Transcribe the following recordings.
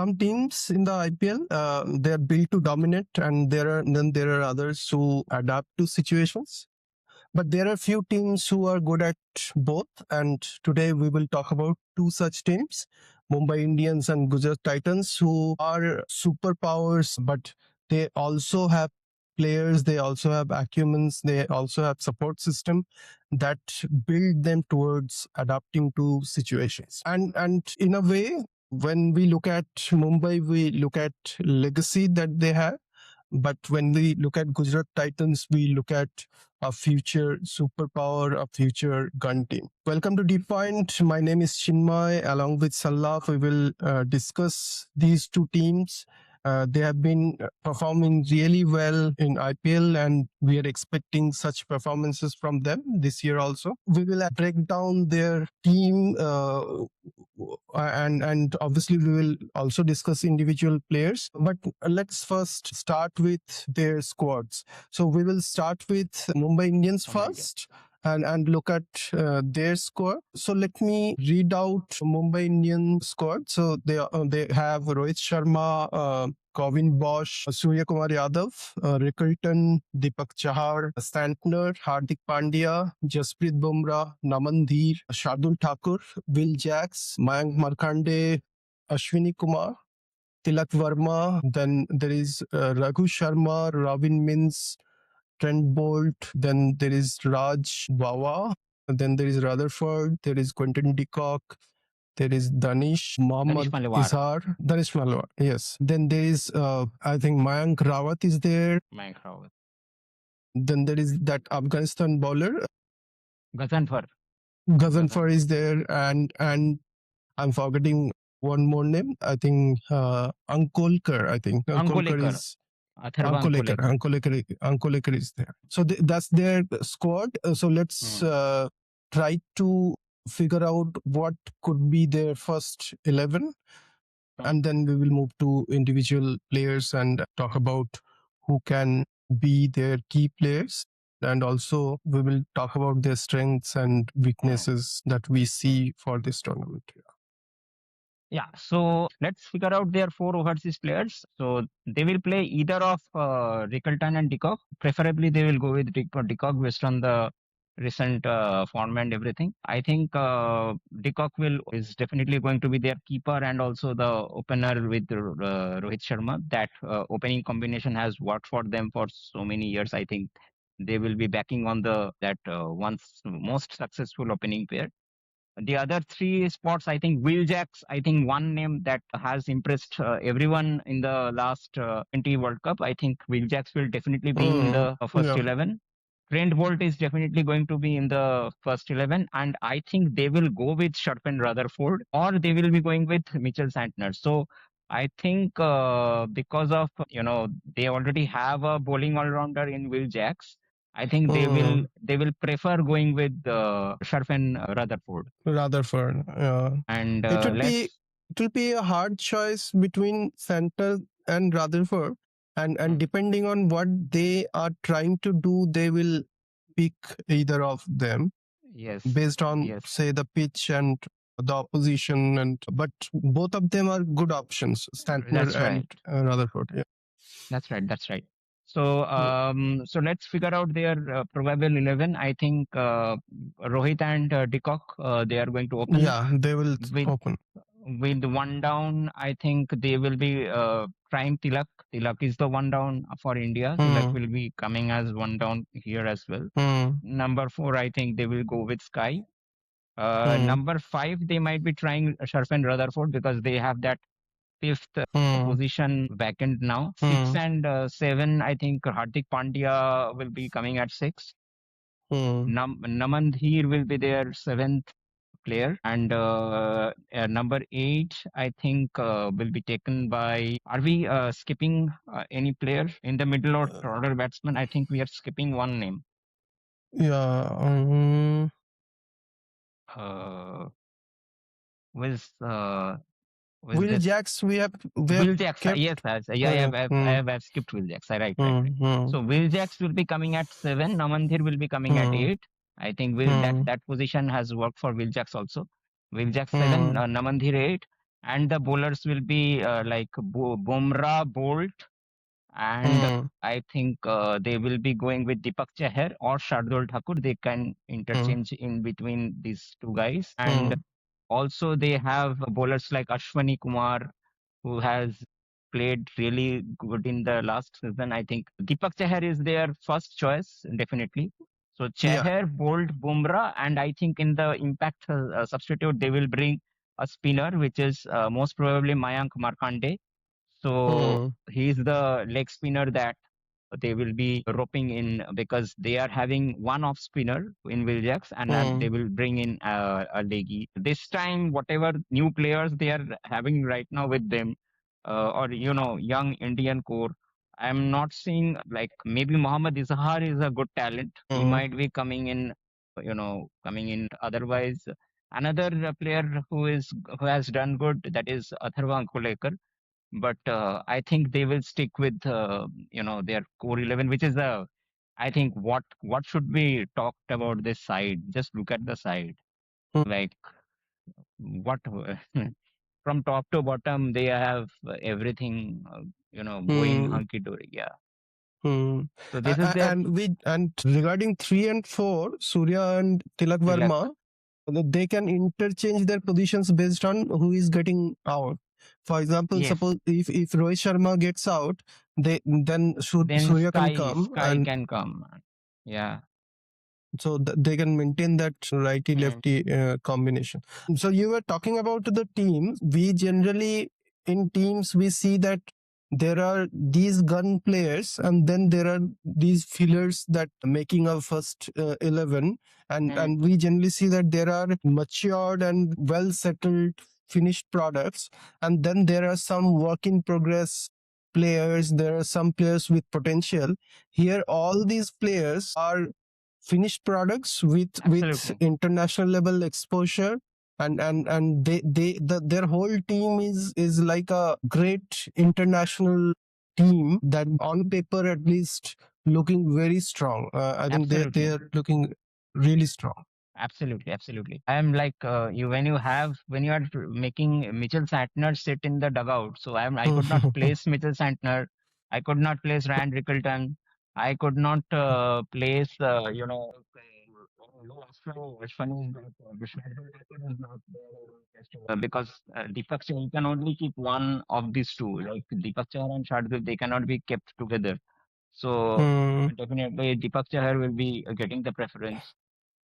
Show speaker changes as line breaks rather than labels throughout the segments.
some teams in the IPL, they're built to dominate, and there are others who adapt to situations. But there are few teams who are good at both, and today we will talk about two such teams, Mumbai Indians and Gujarat Titans, who are superpowers, but they also have players, they also have acumens, they also have support system that build them towards adapting to situations. And in a way, when we look at Mumbai, we look at legacy that they have. But when we look at Gujarat Titans, we look at a future superpower, a future gun team. Welcome to Deep Point. My name is Chinmay. Along with Sallaf, we will discuss these two teams. They have been performing really well in IPL, and we are expecting such performances from them this year also. We will break down their team, and obviously we will also discuss individual players. But let's first start with their squads. So we will start with Mumbai Indians first. And look at their squad. So let me read out Mumbai Indian squad. So they have Rohit Sharma, Govin Bosch, Surya Kumar Yadav, Rickelton, Deepak Chahar, Santner, Hardik Pandya, Jasprit Bumrah, Naman Dheer, Shardul Thakur, Will Jacks, Mayank Markande, Ashwini Kumar, Tilak Verma. Then there is Raghu Sharma, Robin Mins, Trent Bolt, then there is Raj Bawa, then there is Rutherford, there is Quentin de Kock, there is Danish, Mohammad Izhar, Danish Malwar, yes. Then there is, I think Mayank Rawat is there.
Mayank Rawat.
Then there is that Afghanistan bowler.
Ghazanfar
is there, and I'm forgetting one more name. I think Ankolkar. I think Ankolkar is. Ankolekar is there. So that's their squad. So let's try to figure out what could be their first 11. And then we will move to individual players and talk about who can be their key players. And also we will talk about their strengths and weaknesses that we see for this tournament.
Yeah, so let's figure out their 4 overseas players. So they will play either of Rickelton and de Kock. Preferably, they will go with de Kock based on the recent form and everything. I think de Kock is definitely going to be their keeper and also the opener with Rohit Sharma. That opening combination has worked for them for so many years. I think they will be backing on that once most successful opening pair. The other 3 spots, I think Will Jacks, I think one name that has impressed everyone in the last 20 World Cup. I think Will Jacks will definitely be in the first 11. Trent Bolt is definitely going to be in the first 11. And I think they will go with Sharpen Rutherford or they will be going with Mitchell Santner. So I think because of, they already have a bowling all-rounder in Will Jacks. I think they will prefer going with Sharpen Rutherford. And
it will be a hard choice between Center and Rutherford, and depending on what they are trying to do, they will pick either of them.
Yes.
Based on say the pitch and the opposition, but both of them are good options, Santner and Rutherford. Yeah.
That's right. So, so let's figure out their probable 11. I think Rohit and de Kock, they are going to open.
Yeah, they will open.
With 1 down, I think they will be trying Tilak. Tilak is the 1 down for India. Tilak will be coming as 1 down here as well. Number 4, I think they will go with Sky. Number 5, they might be trying Sharpen Rutherford because they have that 5th position vacant now. 6 and 7, I think Hardik Pandya will be coming at 6. Naman Dheer will be their 7th player. And number 8, I think will be taken by... Are we skipping any player in the middle order batsman? I think we are skipping one name.
Yeah. Will Jacks,
Will Jacks, yes, I have skipped Will Jacks. Right. So Will Jacks will be coming at 7. Naman Dheer will be coming at 8. I think that position has worked for Will Jacks also. Will Jacks 7, Naman Dheer 8. And the bowlers will be like Bumrah-Boult, and
Hmm.
I think they will be going with Deepak Chahar or Shardul Thakur. They can
Hmm.
interchange in between these two guys. And
Hmm.
also they have bowlers like Ashwani Kumar, who has played really good in the last season. I think Deepak Chahar is their first choice, definitely. So
Yeah.
Chahar, Bolt, Bumrah, and I think in the impact substitute, they will bring a spinner, which is most probably Mayank Markande. So
Hmm.
he's the leg spinner that they will be roping in, because they are having one off spinner in Wiljax, and they
Hmm.
will bring in a leggy. This time, whatever new players they are having right now with them, or young Indian core, I'm not seeing, like, maybe Mohammad Izhar is a good talent. He
Hmm.
might be coming in, otherwise. Another player who has done good, that is Atharva Ankulekar, but I think they will stick with their core 11, which is I think what should be talked about this side. Just look at the side, like what from top to bottom they have everything going
Hmm.
hunky dory. Yeah,
Hmm.
so this is their
And regarding 3 and 4, Surya and Tilak
Tilak.
Verma, they can interchange their positions based on who is getting out. For example,
Yes,
suppose if Rohit Sharma gets out, then
then
Surya can
Sky
come,
Sky
and
can come. Yeah.
so they can maintain that righty
Mm.
lefty combination. So you were talking about the team. We generally, in teams, we see that there are these gun players, and then there are these fillers that making a first 11,
Mm.
and we generally see that there are matured and well settled finished products, and then there are some work in progress players. There are some players with potential. Here all these players are finished products with
Absolutely,
international level exposure, and their whole team is like a great international team that on paper at least looking very strong. I think they
absolutely.
are looking really strong.
Absolutely, absolutely. I am like you when you are making Mitchell Santner sit in the dugout. So I could not place Mitchell Santner. I could not place Rand Rickleton. I could not place Ashwani is not, Vishnu is not there, because Deepak Chahar can only keep one of these two. Like Deepak Chahar and Shardul, they cannot be kept together. So
Hmm.
definitely Deepak Chahar will be getting the preference.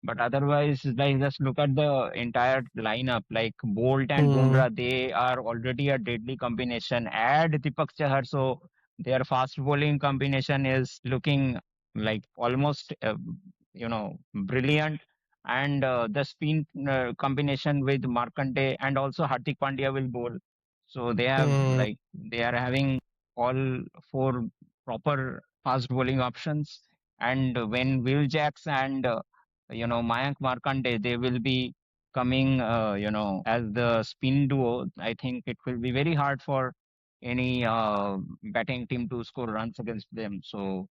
But otherwise, like, just look at the entire lineup. Like Bolt and
Hmm.
Bumrah, they are already a deadly combination. Add Deepak Chahar, so their fast bowling combination is looking like almost brilliant. And the spin combination with Markande and also Hardik Pandya will bowl. So
Hmm.
they are having all four proper fast bowling options. And when Will Jacks and Mayank Markande, they will be coming, as the spin duo. I think it will be very hard for any batting team to score runs against them. So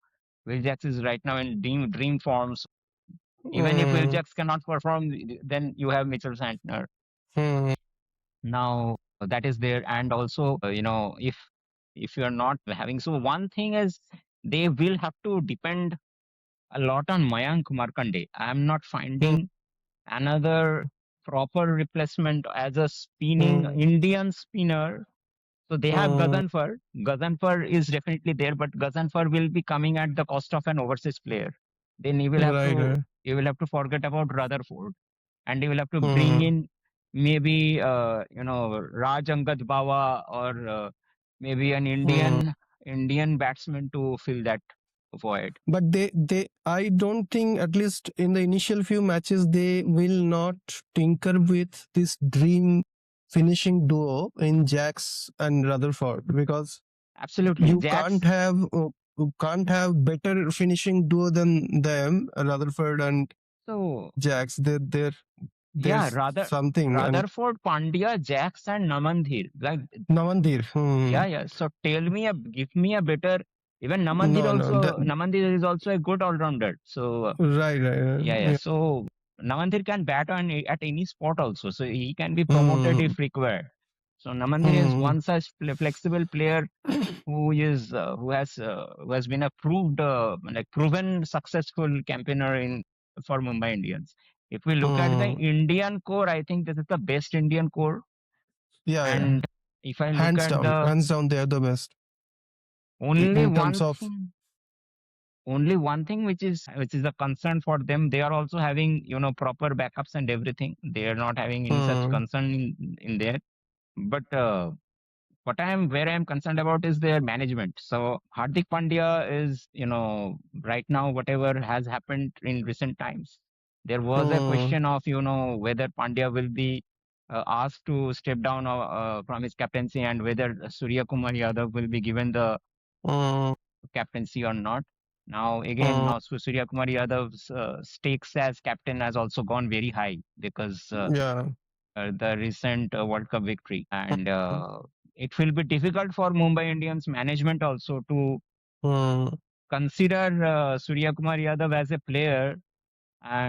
Will Jacks is right now in dream forms. Even if Will
Hmm.
Jacks cannot perform, then you have Mitchell Santner.
Hmm.
Now that is there, and also if you are not having, so one thing is they will have to depend a lot on Mayank Markande. I am not
Hmm.
finding another proper replacement as a spinning
Hmm.
Indian spinner. So they have
Hmm.
Gazanfar. Gazanfar is definitely there, but Gazanfar will be coming at the cost of an overseas player. Then
Right. Right.
you will have to forget about Rutherford, and you will have to bring
Hmm.
in maybe Raj Angad Bawa, or maybe an
Hmm.
Indian batsman to fill that void.
But they I don't think, at least in the initial few matches, they will not tinker with this dream finishing duo in Jax and Rutherford, because
Absolutely,
you
Jax.
can't have better finishing duo than them, Rutherford and
So
Jax.
yeah,
There's something. And
Rutherford, Pandya, Jax, and Namanthir. Like,
Namandir.
yeah, yeah. So give me a better. Even
No, no, that
Namanthir is also a good all rounder. So
right, right,
yeah, yeah.
yeah.
So Namanthir can bat at any spot also. So he can be promoted
Hmm.
if required. So Naman is
Hmm.
one such flexible player who has been a proven successful campaigner in for Mumbai Indians. If we look at the
Hmm.
Indian core, I think this is the best Indian core.
Yeah, yeah.
And if I look at the
Hands down, they are the best
only
in terms
one
of.
thing, only one thing which is a concern for them, they are also having proper backups and everything. They are not having any such
Hmm.
concern in there. But where I am concerned about is their management. So Hardik Pandya is, right now, whatever has happened in recent times, there was a
Hmm.
question of, whether Pandya will be asked to step down from his captaincy and whether Surya Kumar Yadav will be given the
Hmm.
captaincy or not. Now, again,
Hmm.
now Surya Kumar Yadav's stakes as captain has also gone very high because
Yeah.
the recent World Cup victory. And it will be difficult for Mumbai Indians management also to
Hmm.
consider Surya Kumar Yadav as a player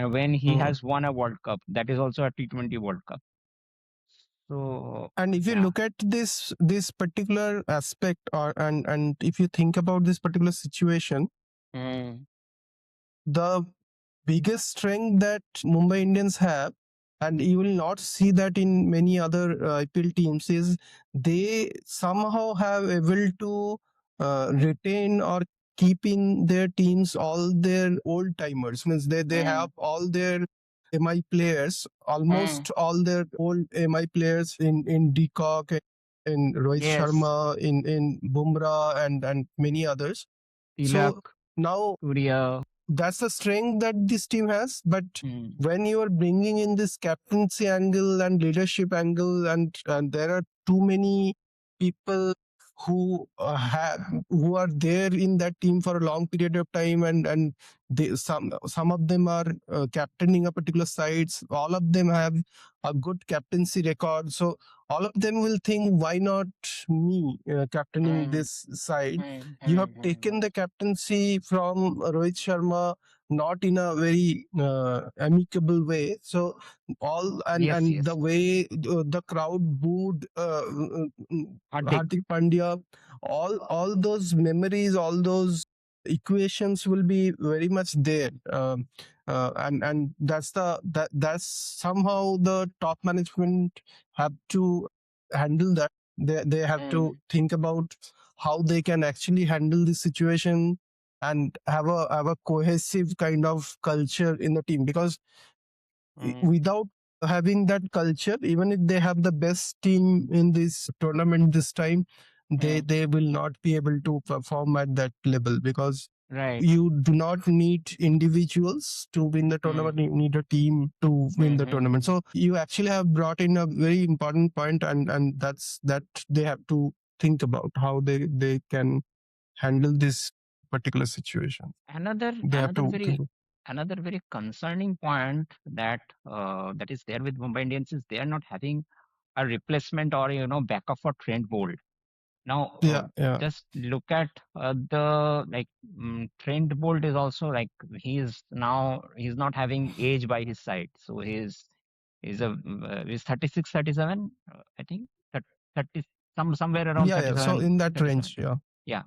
when he
Hmm.
has won a World Cup. That is also a T20 World Cup. So,
And if you
yeah.
look at this particular aspect, and if you think about this particular situation,
Mm,
the biggest strength that Mumbai Indians have, and you will not see that in many other IPL teams, is they somehow have able to retain or keep in their teams all their old timers. Means they have
mm,
all their MI players,
mm.
almost all their old MI players in Decock, in Rohit
Yes,
Sharma, in Bumrah, and many others.
Tilak,
So now
Surya.
that's the strength that this team has. But
Mm,
when you are bringing in this captaincy angle and leadership angle, and there are too many people who are there in that team for a long period of time, and some of them are captaining a particular sides. All of them have a good captaincy record, so all of them will think, why not me captaining
mm,
this side? You have
mm.
taken the captaincy from Rohit Sharma, not in a very amicable way. So all
Yes,
and the
yes.
way the crowd booed
Hardik.
Hardik Pandya, all those memories, all those equations will be very much there. And that's somehow the top management have to handle that. They have to
Mm,
think about how they can actually handle this situation and have a cohesive kind of culture in the team, because
mm,
without having that culture, even if they have the best team in this tournament this time, they
mm.
they will not be able to perform at that level, because
Right.
you do not need individuals to win the tournament,
Mm,
you need a team to win
mm,
the
mm,
tournament.
mm.
So you actually have brought in a very important point, and that's that they have to think about how they can handle this particular situation.
Another
They have
another
to
very
think.
another very concerning point that is there with Mumbai Indians is they are not having a replacement or backup for Trent Bolt. Now,
Yeah, yeah,
just look at the Trent Bolt is also like he's not having age by his side, so he's 36, 37, I think, thir- 30 somewhere around
yeah, yeah. So
37,
in that
37.
range, yeah.
Yeah.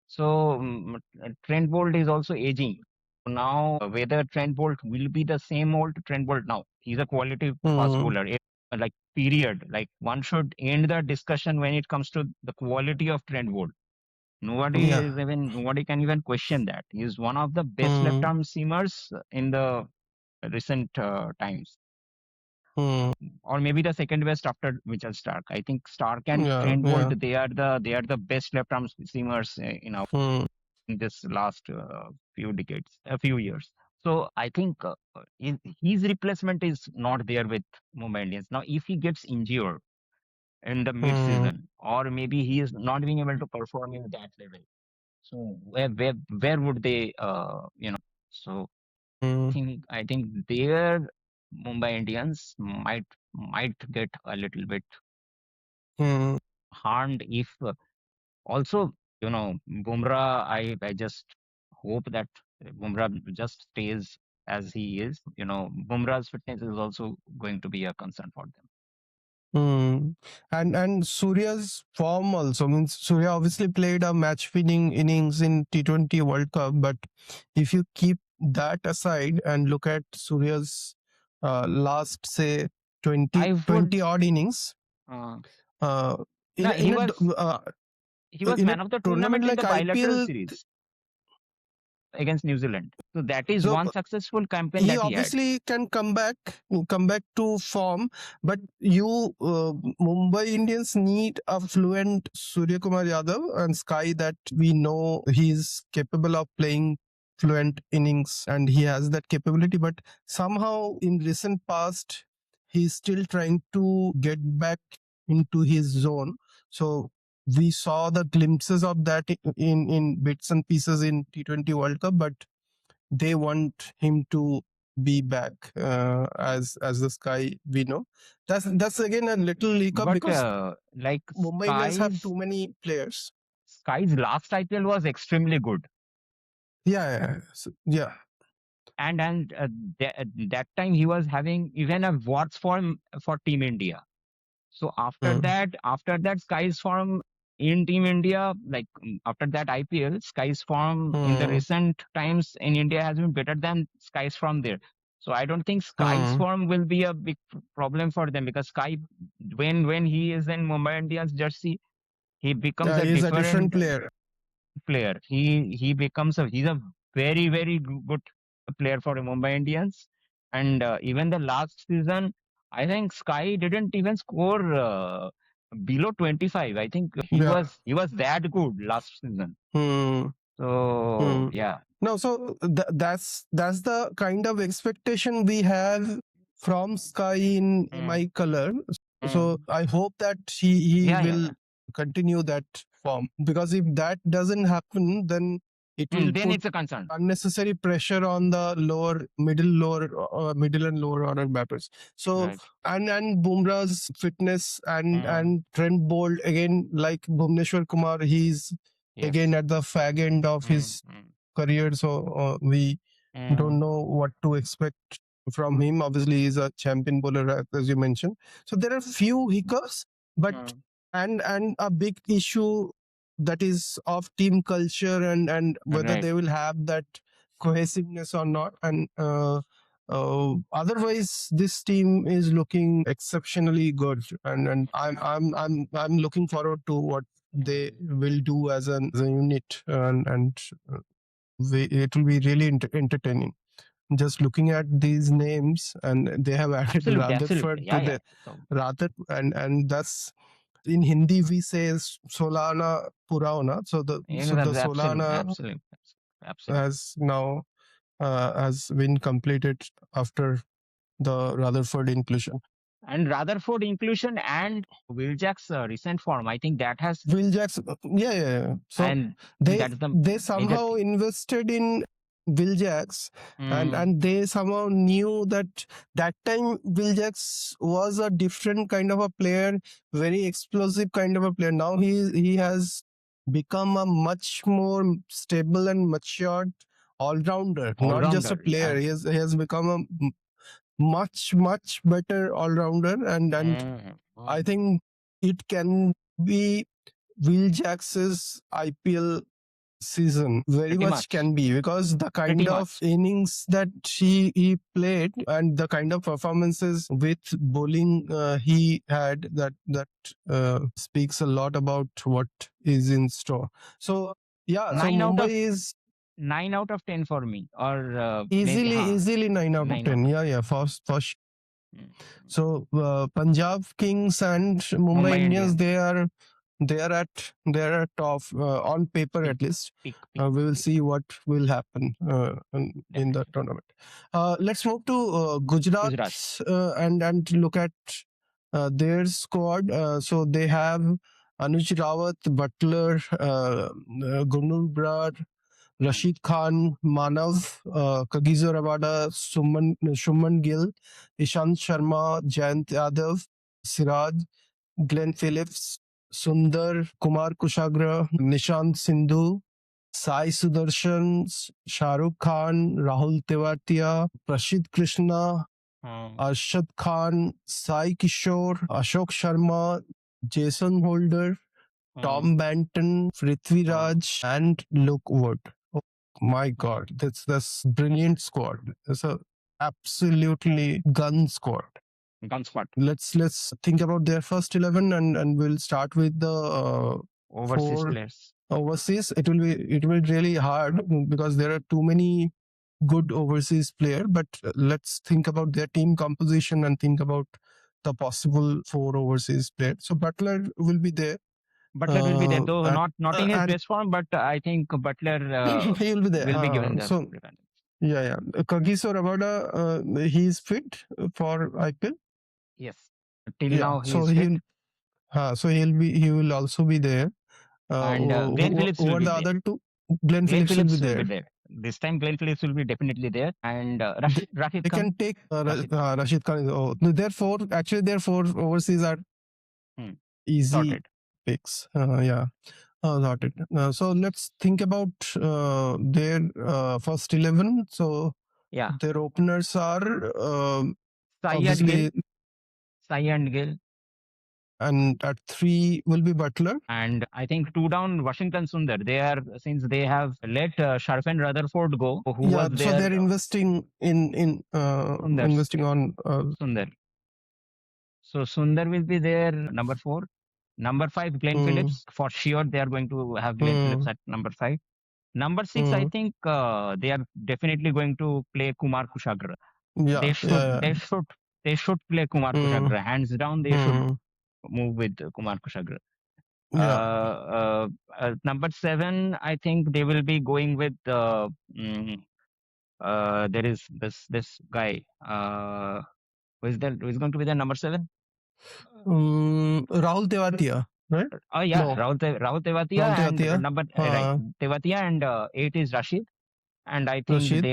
So Trent Bolt is also aging. Now, whether Trent Bolt will be the same old Trent Bolt now, he's a quality fast
Mm,
bowler. Like period. Like one should end the discussion when it comes to the quality of Trent Bolt.
yeah.
Nobody can even question that. He's one of the best left
Mm,
arm seamers in the recent times,
mm,
or maybe the second best after Mitchell Stark. I think Stark and
yeah,
Trent Bolt
yeah.
they are the best left arm seamers
Mm,
in this last few years. So I think his replacement is not there with Mumbai Indians. Now, if he gets injured in the
mm,
mid-season, or maybe he is not being able to perform in that level, so where would they, So
mm,
I think their Mumbai Indians might get a little bit
mm,
harmed if also, Bumrah, I just hope that Bumrah just stays as he is. Bumrah's fitness is also going to be a concern for them.
Hmm. And Surya's form also means Surya obviously played a match-winning innings in T20 World Cup, but if you keep that aside and look at Surya's last say 20,
I
20
would.
odd innings
Uh,
uh,
no, he was
in a
man of the
tournament
tournament in
like
the bilateral
IPL.
series against New Zealand. So that is
So
one successful campaign
he
that he had.
obviously can come back to form, but Mumbai Indians need a fluent Surya Kumar Yadav and Sky that we know he's capable of playing fluent innings and he has that capability, but somehow in recent past he's still trying to get back into his zone. So we saw the glimpses of that in bits and pieces in T20 World Cup, but they want him to be back as the Sky we know. That's again a little hiccup
But
because
like
Mumbai Indians have too many players.
Sky's last IPL was extremely good.
Yeah.
And that time he was having even a worse form for Team India. So
Mm,
after that, Sky's form in Team India, like after that IPL, Sky's form in the
mm,
recent times in India has been better than Sky's form there. So I don't think Sky's
mm.
form will be a big problem for them, because Sky, when he is in Mumbai Indians jersey, he becomes
Yeah,
a
he's a different
different
player.
player. He's a very good player for Mumbai Indians. And even the last season, I think Sky didn't even score below 25. I think
Yeah.
he was that good last season.
Mm,
So
mm.
yeah.
No, so that's the kind of expectation we have from Sky in
Mm,
my color. So
mm.
I hope that he will
Yeah.
continue that form, because if that doesn't happen, then it will
Then
put
it's a concern.
unnecessary pressure on the middle and lower order batters. So
Right.
and Bumrah's fitness
Mm,
and Trent Bolt again, like Bhuvneshwar Kumar, he's again
yes.
at the fag end of
Mm,
his
mm,
career. So we don't
mm,
know what to expect from him. Obviously, he's a champion bowler, as you mentioned. So there are few hiccups, but
mm.
and a big issue that is of team culture and whether
Right.
they will have that cohesiveness or not. And otherwise, this team is looking exceptionally good, and I'm looking forward to what they will do as a unit, and it will be really entertaining. Just looking at these names, and they have added
Absolutely, absolutely.
Rutherford
Yeah,
to
yeah.
the
So
Rather, and that's in Hindi we say Solana Purauna. So the
absolutely,
Solana
absolutely, absolutely.
has now has been completed after the Rutherford inclusion.
And Rutherford inclusion and Will Jack's recent form, I think that has,
Will Jackson, yeah. So
and
they
that's the
they
major
somehow
thing.
invested in Will Jacks,
Mm,
and they somehow knew that that time Will Jacks was a different kind of a player, very explosive kind of a player. Now he has become a much more stable and matured all rounder,
all
not just a
rounder,
player.
yeah.
He has become a much better all rounder, and
Mm,
I
mm.
think it can be Will Jacks's IPL season. Very
Pretty
much
much,
can be, because the
pretty
kind of
much.
innings that he played and the kind of performances with bowling he had, that speaks a lot about what is in store. So yeah, so
Nine out
Mumbai
of
is
9 out of 10 for me, or maybe
easily 9 out of
9 out
10.
of
Yeah, for
mm.
So Punjab Kings and Mumbai
Mumbai
Indians,
Indians.
they are at top on paper
Peak,
at least.
peak,
We will
peak.
see what will happen in the
Definitely.
tournament. Let's move to Gujarat
Gujarat.
and look at their squad. So they have Anuj Rawat, Buttler, Gunul,
Mm.
Rashid Khan, Manav, Kagiso Rabada, Shubman Gill, Ishant Sharma, Jayant Yadav, Siraj, Glenn Phillips, Sundar, Kumar Kushagra, Nishant Sindhu, Sai Sudarshan, Shahrukh Khan, Rahul Tewatia, Prashid Krishna, Arshad Khan, Sai Kishore, Ashok Sharma, Jason Holder, Tom Banton, Prithvi Raj, and Luke Wood. Oh my God, that's brilliant squad. It's a absolutely gun squad.
Gun squad.
Let's think about their first 11, and we'll start with the
Overseas
4
players.
overseas. It will be really hard because there are too many good overseas player. But let's think about their team composition and think about the possible 4 overseas players. So Buttler will be there.
Butler will be there, though not in his
And
best form, but I think Butler
he will be there.
will be given the
So
preference.
yeah. Kagiso Rabada, he is fit for IPL.
Yes, till
Yeah.
now he
So
is fit.
he will also be there.
And Glenn Phillips will
Over
be
the
there.
other two, Glenn
Glenn
Phillips will
Phillips
be
will be
there.
there. This time Glenn Phillips will be definitely there. And Rashid
They
Khan.
can take
Rashid Khan.
Rashid Khan. Oh, therefore, actually, their 4 overseas are easy
Sorted.
picks. Yeah, sorted. So let's think about their first 11. So
Yeah,
their openers are
Sai and Gill.
obviously,
Sai and Gill.
and at 3 will be Buttler.
And I think 2 down Washington Sundar. They are, since they have let Sharpen Rutherford go, who
Yeah,
was
so
there.
they're investing in
Sundar.
investing on
Sundar. So Sundar will be there, number 4. Number 5, Glenn Phillips. For sure, they are going to have Glenn Phillips at number 5. Number 6, I think they are definitely going to play Kumar Kushagra.
Yeah,
They should play Kumar Kushagra. Hands down, they should move with Kumar Kushagra. Number 7, I think they will be going with there is this guy. Who is going to be the number 7?
Rahul Tewatia, right?
Oh yeah,
No.
Rahul Tewatia,
Rahul
and
Tewatia.
number right, Tewatia, and 8 is Rashid. And I think
Rashid.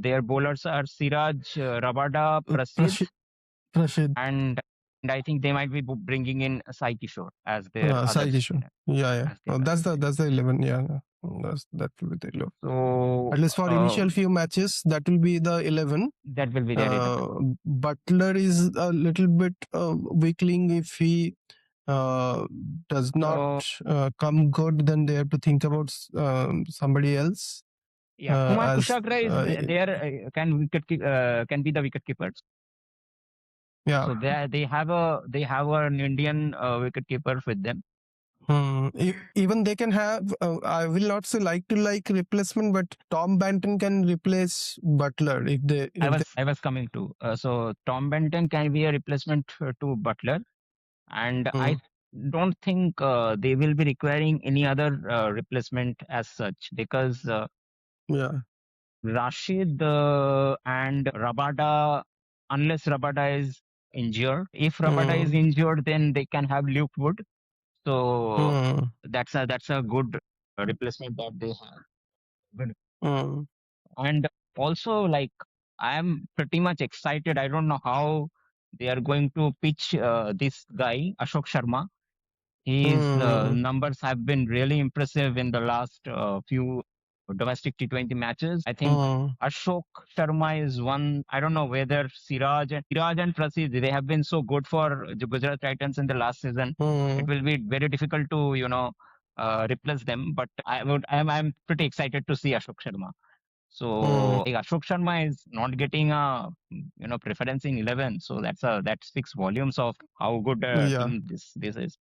their bowlers are Siraj, Rabada, Prasid, and I think they might be bringing in Sai Kishore as their other
Sai Kishore.
spinner.
Yeah. That's the 11. Yeah. That will be the 11.
So
At least for initial few matches, that will be the 11.
that will be their 11.
Buttler is a little bit weakling. If he does not come good, then they have to think about somebody else.
Yeah, Kumar Kushagra is there. Can be the wicket keeper.
Yeah.
So they have an Indian wicket keeper with them.
Even they can have, I will not say like to like replacement, but Tom Banton can replace Buttler if they.
I was coming to. So Tom Banton can be a replacement to Buttler, and I don't think they will be requiring any other replacement as such, because Rashid and Rabada, unless Rabada is injured. If Rabada is injured, then they can have Luke Wood. So that's a good replacement that they have. And also, like, I am pretty much excited. I don't know how they are going to pitch this guy, Ashok Sharma. His numbers have been really impressive in the last few domestic T20 matches. I think Ashok Sharma is one. I don't know whether Siraj and Prasid, they have been so good for the Gujarat Titans in the last season. It will be very difficult to replace them. But I'm pretty excited to see Ashok Sharma. So Ashok Sharma is not getting a preference in 11. So that speaks volumes of how good team this is.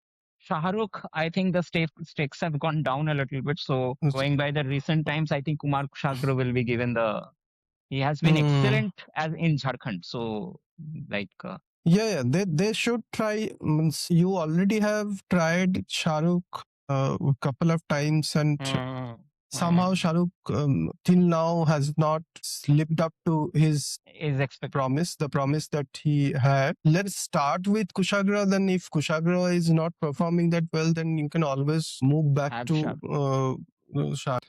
Shahrukh, I think the stakes have gone down a little bit. So going by the recent times, I think Kumar Kushagra will be given he has been excellent as in Jharkhand. So like
they should try. You already have tried Shahrukh a couple of times, and somehow Shahrukh till now has not lived up to his promise, the promise that he had. Let's start with Kushagra. Then if Kushagra is not performing that well, then you can always move back to Shahrukh.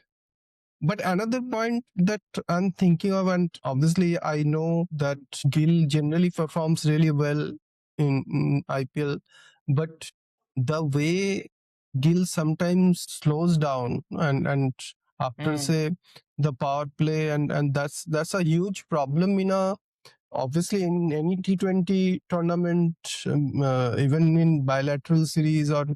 But another point that I'm thinking of, and obviously I know that Gill generally performs really well in IPL, but the way Gill sometimes slows down and after say the power play, and that's a huge problem in a Obviously, in any T20 tournament, even in bilateral series, or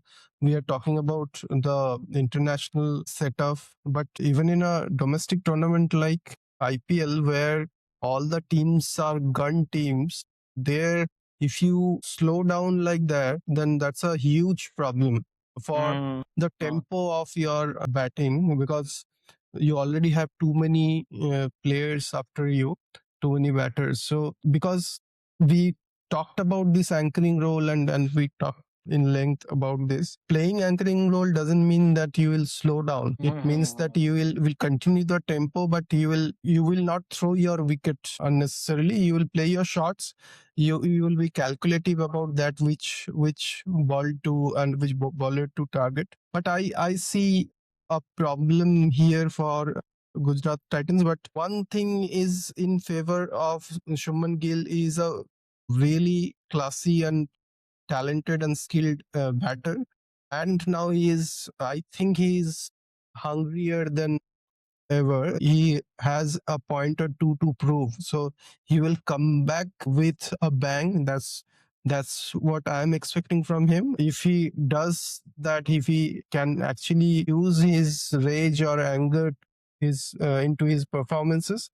we are talking about the international setup, but even in a domestic tournament like IPL, where all the teams are gun teams, there, if you slow down like that, then that's a huge problem for the tempo of your batting, because you already have too many players after you, too many batters. So because we talked about this anchoring role, and we talked in length about this, playing anchoring role doesn't mean that you will slow down. It means that you will continue the tempo, but you will not throw your wicket unnecessarily. You will play your shots. You will be calculative about that, which ball to and which bowler to target. But I see a problem here for Gujarat Titans. But one thing is in favor of Shubman Gill, is a really classy and talented and skilled batter. And now I think he is hungrier than ever. He has a point or two to prove. So he will come back with a bang. That's what I'm expecting from him. If he does that, if he can actually use his rage or anger his into his performances,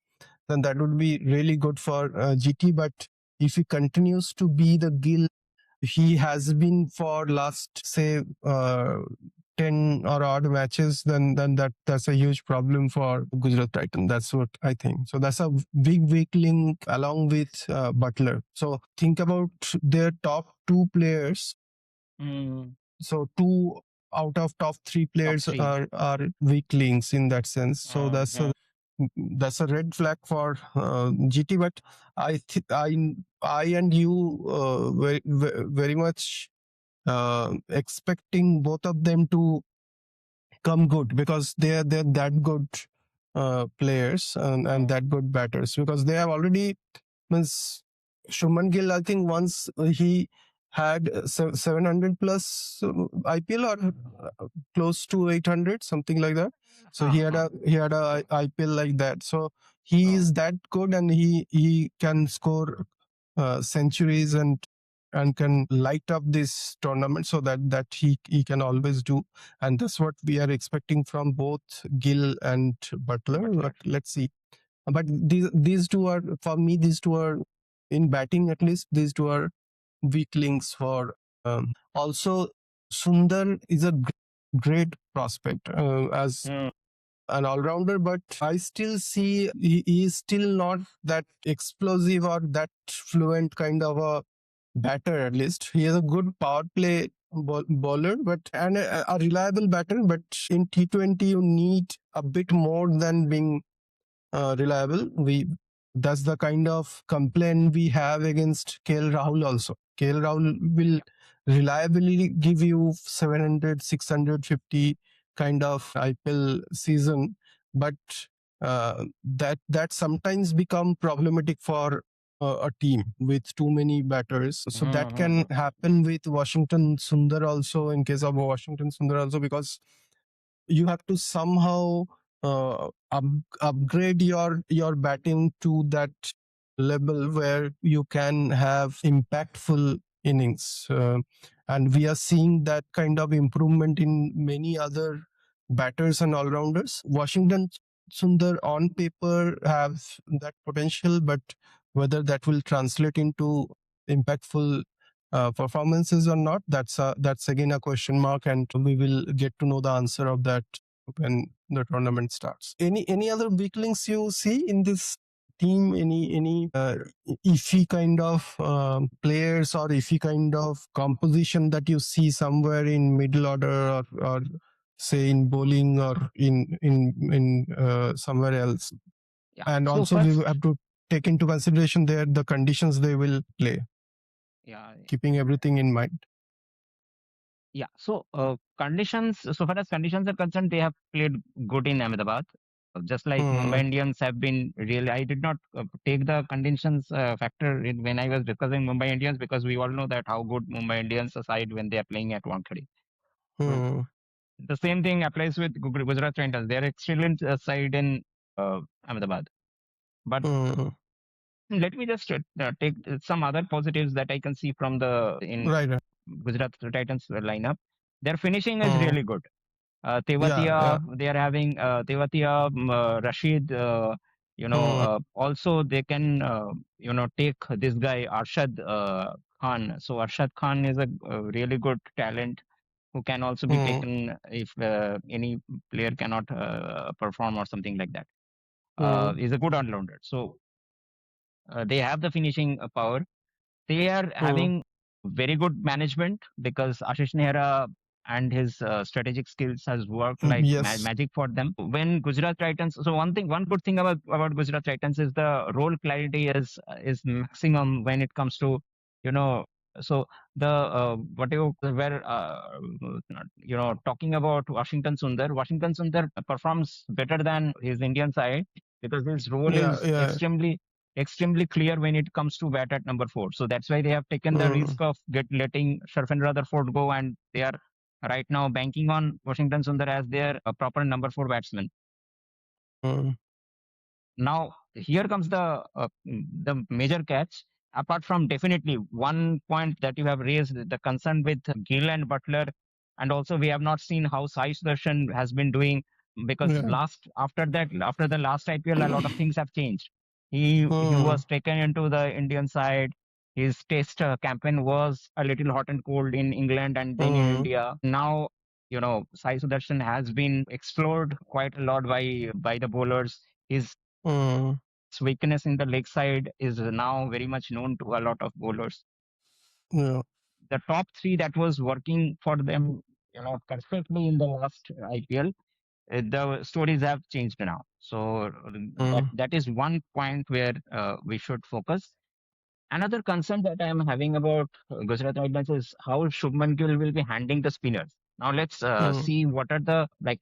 then that would be really good for GT. But if he continues to be the Gill he has been for last, say, 10 or odd matches, then that's a huge problem for Gujarat Titan. That's what I think. So that's a big weak link along with Buttler. So think about their top two players. So two out of top three players
three.
are weak links in that sense. So that's a red flag for GT. But I and you very much expecting both of them to come good, because they're that good players, and that good batters, because they have already, means Shubman Gill, I think once he had 700 plus IPL, or close to 800, something like that. So he had a IPL like that. So he is that good, and he can score centuries, and can light up this tournament, so that he can always do. And that's what we are expecting from both Gill and Buttler. But let's see. But these two are, for me, these two are, in batting at least, these two are weak links for. Also, Sundar is a great prospect as an all-rounder, but I still see he is still not that explosive or that fluent kind of a batter. At least he is a good power play bowler, but and a reliable batter. But in T20, you need a bit more than being reliable. That's the kind of complaint we have against KL Rahul also. KL Rahul will reliably give you 700, 650 kind of IPL season, but that sometimes become problematic for a team with too many batters. So that can happen with Washington Sundar also, in case of Washington Sundar also, because you have to somehow upgrade your batting to that level where you can have impactful innings, and we are seeing that kind of improvement in many other batters and all-rounders. Washington Sundar on paper have that potential, but whether that will translate into impactful performances or not, that's again a question mark, and we will get to know the answer of that when the tournament starts. Any other weak links you see in this team? Any iffy kind of players, or iffy kind of composition that you see somewhere in middle order, or say in bowling, or in somewhere else? And
So
also we
first,
have to take into consideration the conditions they will play, keeping everything in mind.
So conditions, so far as conditions are concerned, they have played good in Ahmedabad. Just like Mumbai Indians have been really, I did not take the conditions factor in when I was discussing Mumbai Indians, because we all know that how good Mumbai Indians side when they are playing at Wankhede. The same thing applies with Gujarat Titans. They are excellent side in Ahmedabad. But Let me just take some other positives that I can see from the in
Right. Right.
Gujarat Titans lineup. Their finishing is
Mm.
really good.
Yeah. Yeah.
They are having Tewatia, Rashid.
Mm.
Also they can take this guy Arshad Khan. So Arshad Khan is a really good talent who can also be
Mm.
taken if any player cannot perform or something like that.
Mm.
Is a good all-rounder. So they have the finishing power. They are
Mm.
having very good management because Ashish Nehra and his strategic skills has worked like
Yes.
magic for them. When Gujarat Titans, so one good thing about Gujarat Titans is the role clarity is maximum when it comes to you know. So the what you were talking about Washington Sundar. Washington Sundar performs better than his Indian side because his role
Yeah.
is
Yeah.
extremely clear when it comes to bat at number four. So that's why they have taken the
Mm.
risk of letting Sharfan Rutherford go, and they are right now banking on Washington Sundar as their proper number four batsman.
Mm.
Now here comes the major catch. Apart from definitely one point that you have raised, the concern with Gill and Buttler, and also we have not seen how Sai Sudarshan has been doing because
Yeah.
after the last IPL, a lot of things have changed. He
Mm.
was taken into the Indian side. His test campaign was a little hot and cold in England and then in
Mm.
India. Now Sai Sudarshan has been explored quite a lot by the bowlers. His
Mm.
weakness in the leg side is now very much known to a lot of bowlers.
Yeah.
The top three that was working for them, perfectly in the last IPL, the stories have changed now. So
Mm.
that is one point where we should focus. Another concern that I am having about Gujarat Titans is how Shubman Gill will be handling the spinners. Now let's
Mm.
see what are the like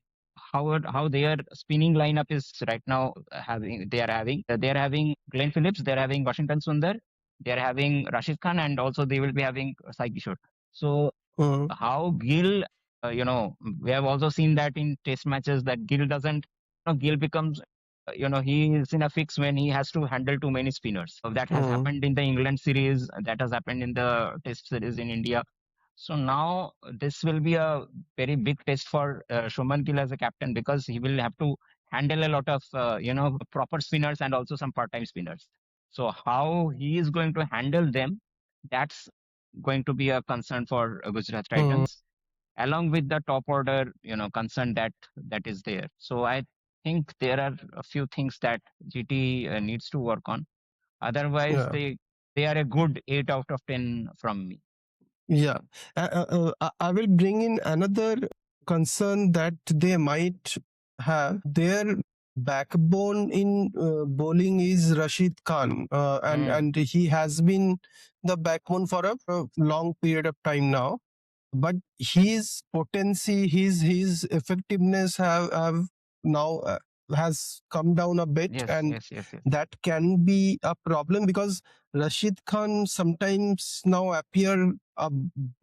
how their spinning lineup is right now having. They are having Glenn Phillips, they are having Washington Sundar, they are having Rashid Khan, and also they will be having Sai Kishore. So
Mm.
how Gill, we have also seen that in test matches that Gill doesn't, Gill becomes, he is in a fix when he has to handle too many spinners. So that has
Mm.
happened in the England series, that has happened in the test series in India. So now this will be a very big test for Shubman Gill as a captain because he will have to handle a lot of, proper spinners and also some part-time spinners. So how he is going to handle them, that's going to be a concern for Gujarat
Mm.
Titans, along with the top order, concern that is there. So I think there are a few things that GT needs to work on. Otherwise,
Yeah.
they are a good 8 out of 10 from me.
Yeah. I will bring in another concern that they might have. Their backbone in bowling is Rashid Khan, and he has been the backbone for a long period of time now. But his potency, his effectiveness have now has come down a bit,
Yes,
and
yes, yes, yes.
that can be a problem because Rashid Khan sometimes now appear a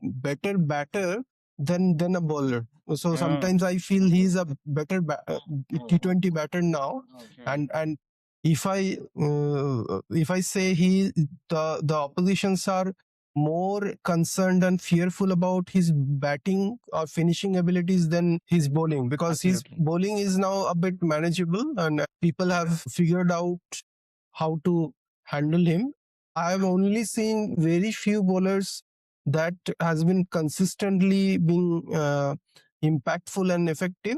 better batter than a bowler. So sometimes I feel he's a better T20 batter now, and if I say the oppositions are more concerned and fearful about his batting or finishing abilities than his bowling, because his
Absolutely.
bowling is now a bit manageable and people have figured out how to handle him. I have only seen very few bowlers that has been consistently being impactful and effective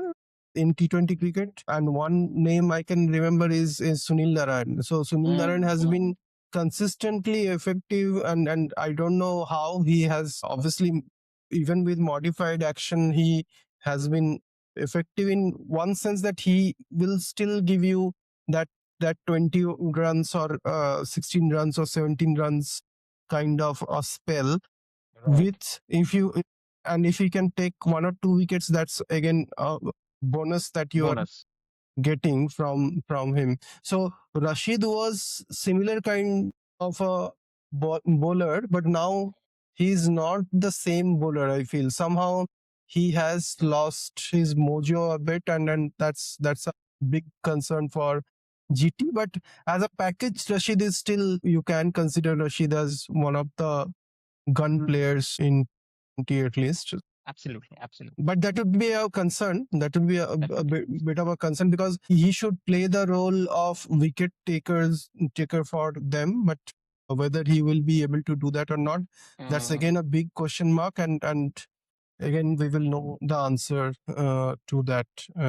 in T20 cricket, and one name I can remember is Sunil Narayan. So Sunil Narayan has been consistently effective, and I don't know how he has, obviously even with modified action he has been effective in one sense that he will still give you that 20 runs or 16 runs or 17 runs kind of a spell
Right.
with, if you can take 1 or 2 wickets, that's again a bonus that you are
Bonus.
getting from him. So Rashid was similar kind of a bowler, but now he's not the same bowler. I feel somehow he has lost his mojo a bit, and that's a big concern for GT, but as a package, Rashid is still, you can consider Rashid as one of the gun players in T at least.
Absolutely, absolutely.
But that would be a concern. That would be a
Definitely.
bit of a concern because he should play the role of wicket taker for them. But whether he will be able to do that or not, that's again a big question mark. And again, we will know the answer to that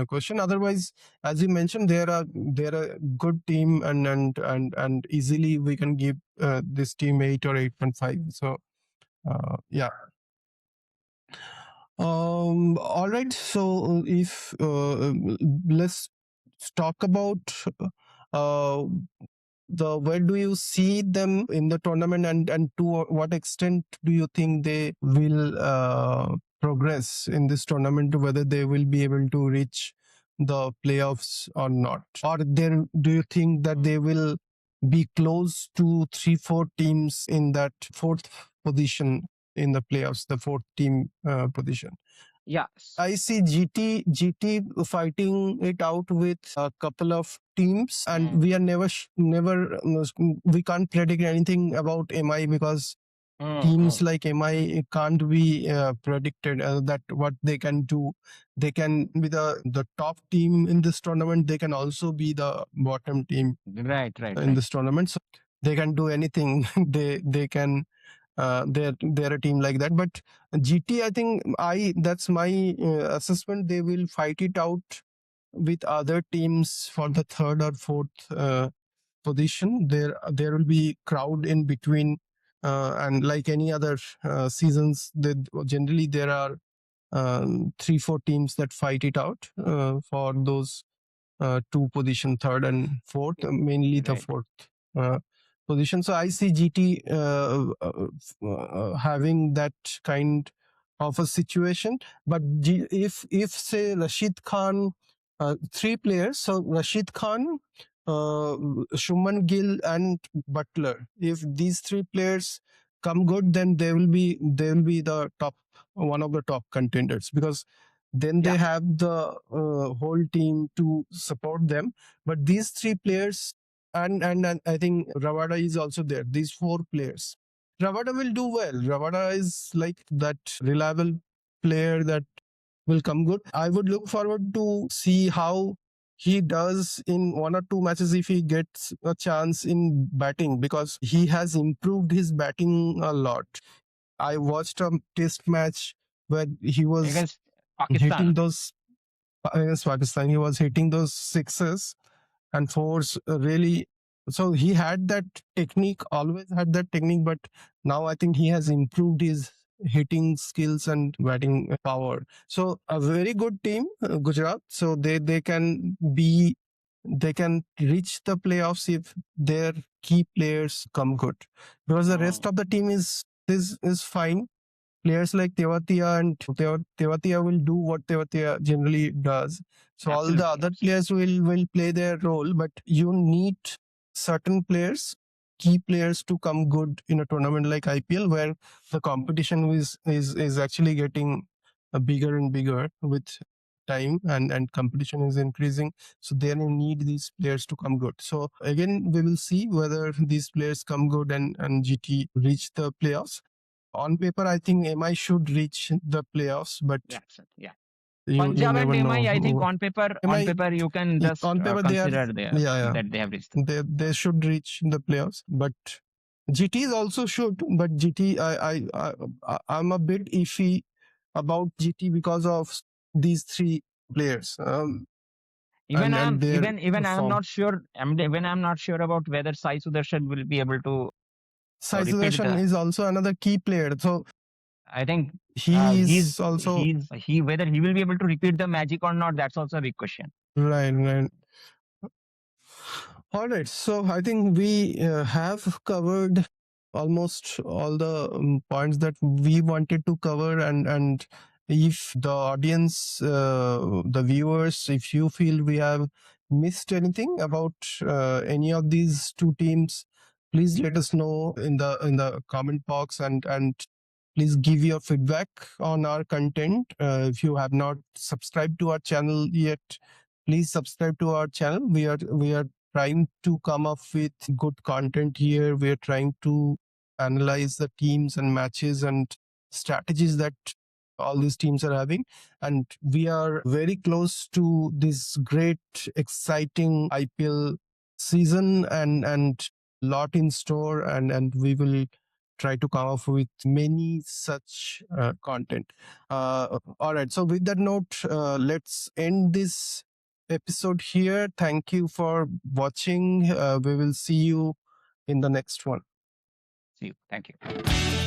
question. Otherwise, as you mentioned, they're a good team, and easily we can give this team 8 or 8.5. So yeah. All right. So if let's talk about uh, the where do you see them in the tournament, and to what extent do you think they will progress in this tournament, whether they will be able to reach the playoffs or not, or there do you think that they will be close to 3-4 teams in that fourth position in the playoffs, the fourth team position?
Yeah.
I see GT fighting it out with a couple of teams, and we are never we can't predict anything about MI because teams like MI can't be predicted that what they can do. They can be the top team in this tournament. They can also be the bottom team
Right, right,
in
right.
this tournament. So they can do anything. they can they're a team like that. But GT, I think that's my assessment. They will fight it out with other teams for the third or fourth position. There will be crowd in between, and like any other seasons, generally there are 3-4 teams that fight it out for those two position, third and fourth, mainly the
Right.
fourth uh, position. So I see GT having that kind of a situation. But if say Rashid Khan, three players, so Rashid Khan, Shubman Gill, and Buttler. If these three players come good, then they will be the top, one of the top contenders, because then they
Yeah.
have the whole team to support them. But these three players, and I think Rabada is also there. These four players, Rabada will do well. Rabada is like that reliable player that will come good. I would look forward to see how he does in one or two matches if he gets a chance in batting, because he has improved his batting a lot. I watched a test match where he was
Against
hitting
Pakistan.
those against Pakistan. He was hitting those sixes and fours really. So he had that technique, always had that technique, but now I think he has improved his hitting skills and batting power. So a very good team, Gujarat. So they can be, they can reach the playoffs if their key players come good, because the rest of the team is fine. Players like Tewatia and Tewatia will do what Tewatia generally does. So all the
Absolutely,
other
absolutely.
players will play their role, but you need certain players, key players, to come good in a tournament like IPL, where the competition is actually getting bigger and bigger with time, and competition is increasing. So they need these players to come good. So again, we will see whether these players come good and GT reach the playoffs. On paper, I think MI should reach the playoffs, but
Yeah, absolutely. Yeah.
you
Punjab and
never know.
MI, I think on
MI,
paper you can just
on paper, they are,
consider
yeah,
that they have reached.
they should reach the playoffs, but GTs also should. But GT, I'm a bit iffy about GT because of these three players,
Even
and their
I am
form.
not sure. Even I'm not sure about whether Sai Sudarshan will be able to
Sai
repeat
Sudarshan
the.
is also another key player, so
I think
he is also
he whether he will be able to repeat the magic or not. That's also a big question.
right, right. All right. So I think we have covered almost all the points that we wanted to cover, and if the audience, the viewers, if you feel we have missed anything about any of these two teams, please let us know in the comment box, and please give your feedback on our content. If you have not subscribed to our channel yet, please subscribe to our channel. We are trying to come up with good content here. We're trying to analyze the teams and matches and strategies that all these teams are having. And we are very close to this great, exciting IPL season and lot in store. And we will try to come up with many such content. All right. So with that note, let's end this episode here. Thank you for watching. We will see you in the next one.
See you. Thank you.